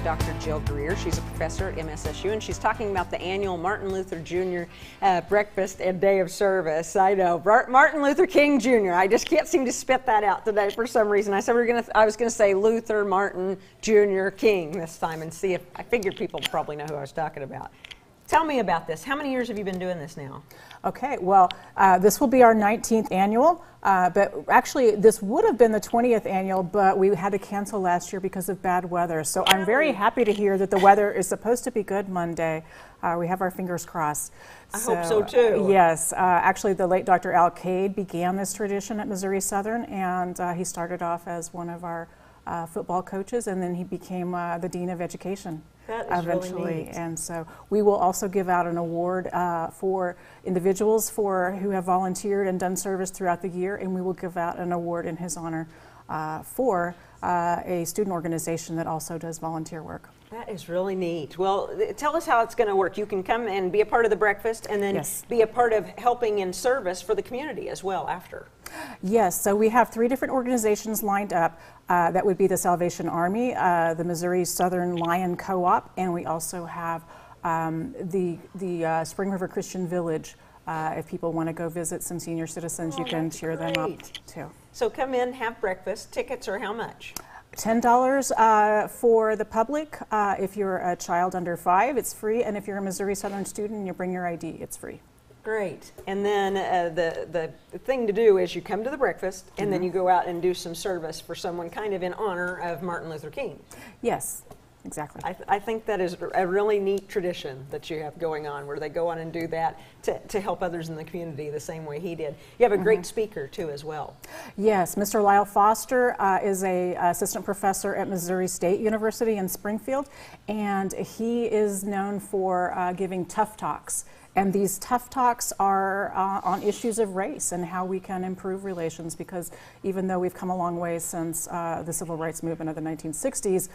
with Dr. Jill Greer. She's a professor at MSSU, and she's talking about the annual Martin Luther Jr. Breakfast and Day of Service. I know, Martin Luther King Jr. I just can't seem to spit that out today for some reason. I said I was going to say Luther Martin Jr. King this time and see if I figured people probably know who I was talking about. Tell me about this. How many years have you been doing this now? Okay, well, this will be our 19th annual, but actually this would have been the 20th annual, but we had to cancel last year because of bad weather. So I'm very happy to hear that the weather is supposed to be good Monday. We have our fingers crossed. I hope so too. Yes, actually the late Dr. Al Cade began this tradition at Missouri Southern, and he started off as one of our football coaches, and then he became the Dean of Education. That is eventually, really neat. And so we will also give out an award for individuals who have volunteered and done service throughout the year, and we will give out an award in his honor for a student organization that also does volunteer work. That is really neat. Well, tell us how it's going to work. You can come and be a part of the breakfast and then be a part of helping in service for the community as well after. Yes, so we have 3 different organizations lined up. That would be the Salvation Army, the Missouri Southern Lion Co-op, and we also have the Spring River Christian Village. If people want to go visit some senior citizens, you can cheer them up too. So come in, have breakfast. Tickets are how much? $10 for the public. If you're a child under 5, it's free, and if you're a Missouri Southern student and you bring your ID, it's free. Great. And then the thing to do is you come to the breakfast and then you go out and do some service for someone kind of in honor of Martin Luther King. Yes, exactly. I think that is a really neat tradition that you have going on, where they go on and do that to help others in the community the same way he did. You have a great speaker too as well. Yes, Mr. Lyle Foster is an assistant professor at Missouri State University in Springfield, and he is known for giving tough talks. And these tough talks are on issues of race and how we can improve relations, because even though we've come a long way since the civil rights movement of the 1960s,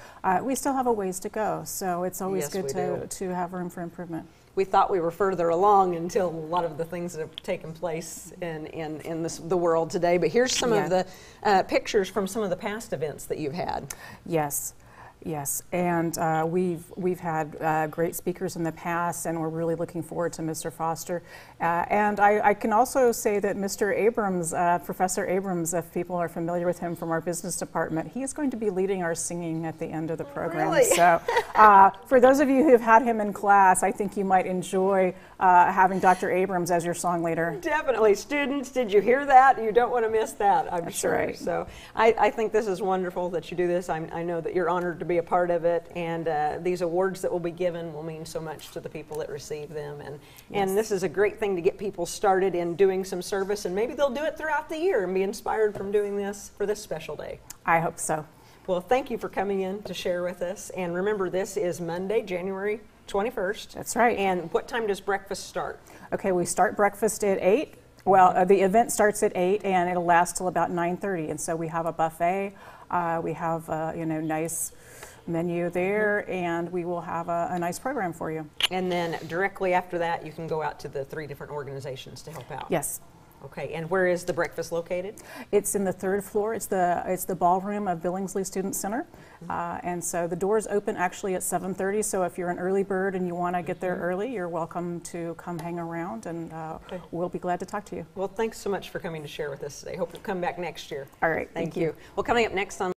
we still have a ways to go. So it's always good to have room for improvement. We thought we were further along until a lot of the things that have taken place in the world today. But here's some of the pictures from some of the past events that you've had. Yes. Yes, and we've had great speakers in the past, and we're really looking forward to Mr. Foster. And I can also say that Mr. Abrams, Professor Abrams, if people are familiar with him from our business department, he is going to be leading our singing at the end of the program. Really? So for those of you who have had him in class, I think you might enjoy having Dr. Abrams as your song leader. Definitely. Students, did you hear that? You don't want to miss that, I'm That's sure. Right. So I think this is wonderful that you do this. I know that you're honored to be a part of it, and these awards that will be given will mean so much to the people that receive them, and this is a great thing to get people started in doing some service, and maybe they'll do it throughout the year and be inspired from doing this for this special day. I hope so. Well, thank you for coming in to share with us, and remember, this is Monday, January 21st. That's right. And what time does breakfast start? Okay, we start breakfast at 8. Well, the event starts at 8 and it'll last till about 9:30, and so we have a buffet. We have nice menu there, and we will have a nice program for you. And then directly after that, you can go out to the 3 different organizations to help out. Yes. Okay, and where is the breakfast located? It's in the 3rd floor. It's the ballroom of Billingsley Student Center, and so the doors open actually at 7:30. So if you're an early bird and you want to get there early, you're welcome to come hang around, and we'll be glad to talk to you. Well, thanks so much for coming to share with us today. Hope you'll come back next year. All right, thank you. Well, coming up next on